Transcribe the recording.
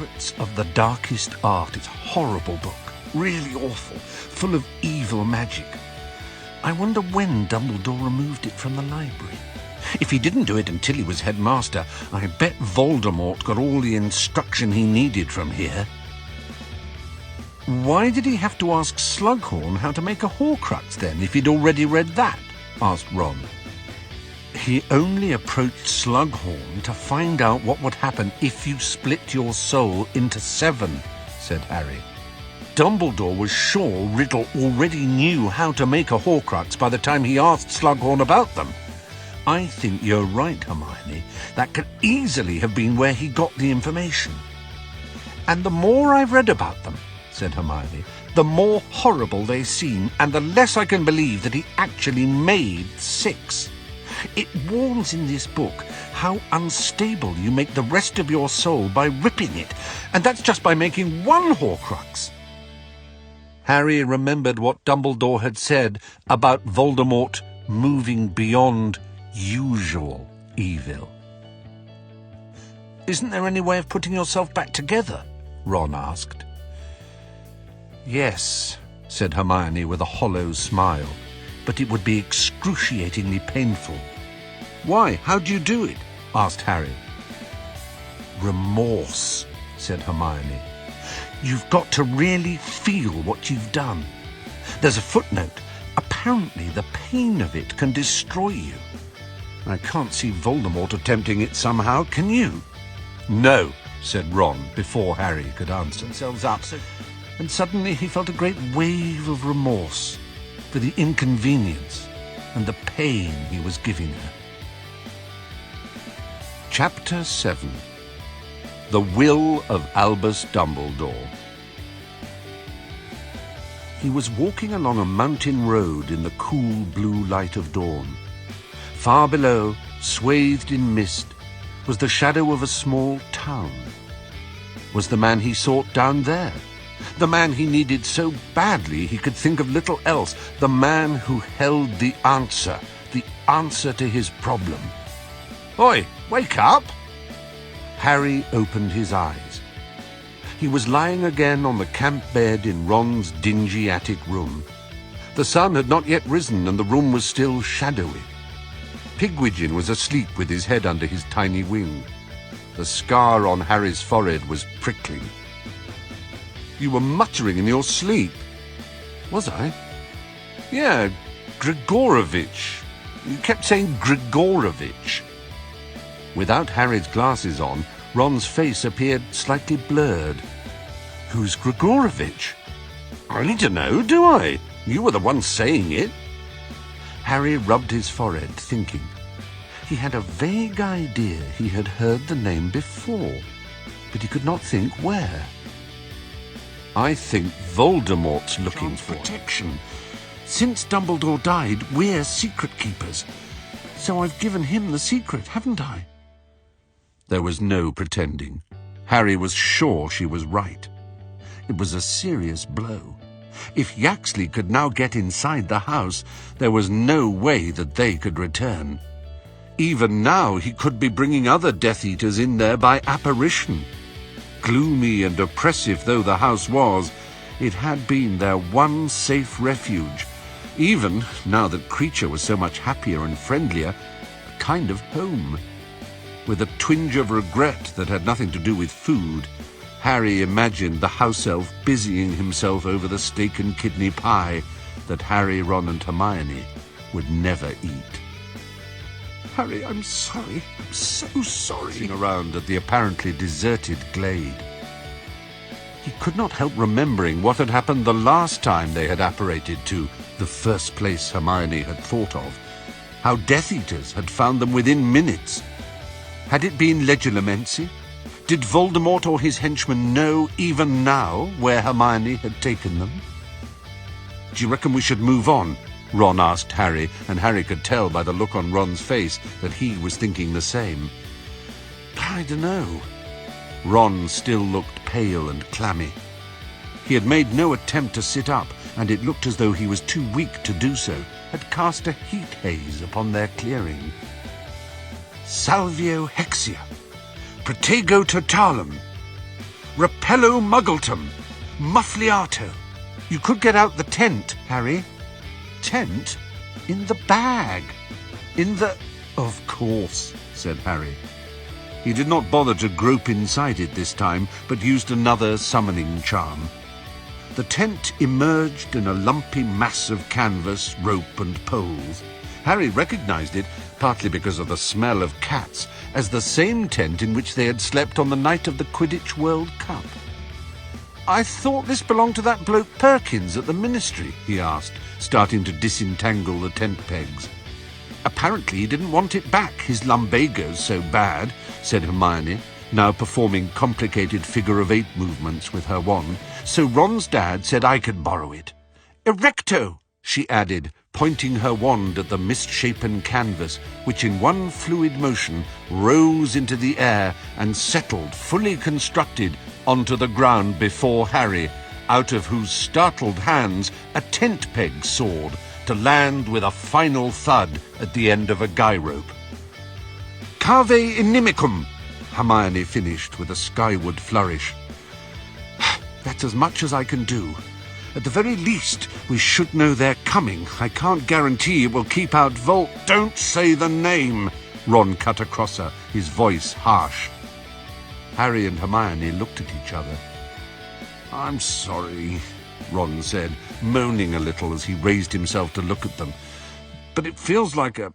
Secrets of the Darkest Art. It's a horrible book. Really awful. Full of evil magic. I wonder when Dumbledore removed it from the library. If he didn't do it until he was headmaster, I bet Voldemort got all the instruction he needed from here. Why did he have to ask Slughorn how to make a Horcrux then, if he'd already read that? Asked Ron. He only approached Slughorn to find out what would happen if you split your soul into 7, said Harry. Dumbledore was sure Riddle already knew how to make a Horcrux by the time he asked Slughorn about them. I think you're right, Hermione. That could easily have been where he got the information. And the more I've read about them, said Hermione, the more horrible they seem, and the less I can believe that he actually made 6. It warns in this book how unstable you make the rest of your soul by ripping it, and that's just by making one Horcrux. Harry remembered what Dumbledore had said about Voldemort moving beyond usual evil. Isn't there any way of putting yourself back together? Ron asked. Yes, said Hermione with a hollow smile, but it would be excruciatingly painful. Why? How do you do it? Asked Harry. Remorse, said Hermione. You've got to really feel what you've done. There's a footnote. Apparently the pain of it can destroy you. I can't see Voldemort attempting it somehow, can you? No, said Ron, before Harry could answer. Themselves up, and suddenly he felt a great wave of remorse for the inconvenience and the pain he was giving her. Chapter 7. The Will of Albus Dumbledore. He was walking along a mountain road in the cool blue light of dawn. Far below, swathed in mist, was the shadow of a small town. Was the man he sought down there? The man he needed so badly he could think of little else. The man who held the answer to his problem. Oi, wake up! Harry opened his eyes. He was lying again on the camp bed in Ron's dingy attic room. The sun had not yet risen and the room was still shadowy. Pigwidgeon was asleep with his head under his tiny wing. The scar on Harry's forehead was prickling. You were muttering in your sleep. Was I? Yeah, Grigorovich. You kept saying Grigorovich. Without Harry's glasses on, Ron's face appeared slightly blurred. Who's Grigorovich? I need to know, do I? You were the one saying it. Harry rubbed his forehead, thinking. He had a vague idea he had heard the name before, but he could not think where. I think Voldemort's looking for protection. Since Dumbledore died, we're secret keepers. So I've given him the secret, haven't I? There was no pretending. Harry was sure she was right. It was a serious blow. If Yaxley could now get inside the house, there was no way that they could return. Even now he could be bringing other Death Eaters in there by apparition. Gloomy and oppressive though the house was, it had been their one safe refuge. Even, now that Creature was so much happier and friendlier, a kind of home. With a twinge of regret that had nothing to do with food, Harry imagined the house elf busying himself over the steak and kidney pie that Harry, Ron and Hermione would never eat. Harry, I'm sorry. I'm so sorry. Around at the apparently deserted glade. He could not help remembering what had happened the last time they had apparated to the first place Hermione had thought of. How Death Eaters had found them within minutes. Had it been Legilimency? Did Voldemort or his henchmen know, even now, where Hermione had taken them? Do you reckon we should move on? Ron asked Harry, and Harry could tell by the look on Ron's face that he was thinking the same. I dunno. Ron still looked pale and clammy. He had made no attempt to sit up, and it looked as though he was too weak to do so, had cast a heat haze upon their clearing. Salvio Hexia, Protego Totalum. Repello muggletum. Muffliato. You could get out the tent, Harry. Tent? In the bag. In the... Of course, said Harry. He did not bother to grope inside it this time, but used another summoning charm. The tent emerged in a lumpy mass of canvas, rope and poles. Harry recognized it, partly because of the smell of cats, as the same tent in which they had slept on the night of the Quidditch World Cup. "I thought this belonged to that bloke Perkins at the Ministry," he asked, starting to disentangle the tent pegs. "Apparently he didn't want it back, his lumbago's so bad," said Hermione, now performing complicated figure-of-8 movements with her wand, "so Ron's dad said I could borrow it. Erecto!" she added, pointing her wand at the misshapen canvas, which in one fluid motion rose into the air and settled, fully constructed, onto the ground before Harry, out of whose startled hands a tent peg soared, to land with a final thud at the end of a guy rope. "Cave inimicum," Hermione finished with a skyward flourish. "That's as much as I can do. At the very least, we should know they're coming. I can't guarantee it will keep out Volt—" "Don't say the name," Ron cut across her, his voice harsh. Harry and Hermione looked at each other. "I'm sorry," Ron said, moaning a little as he raised himself to look at them. "But it feels like a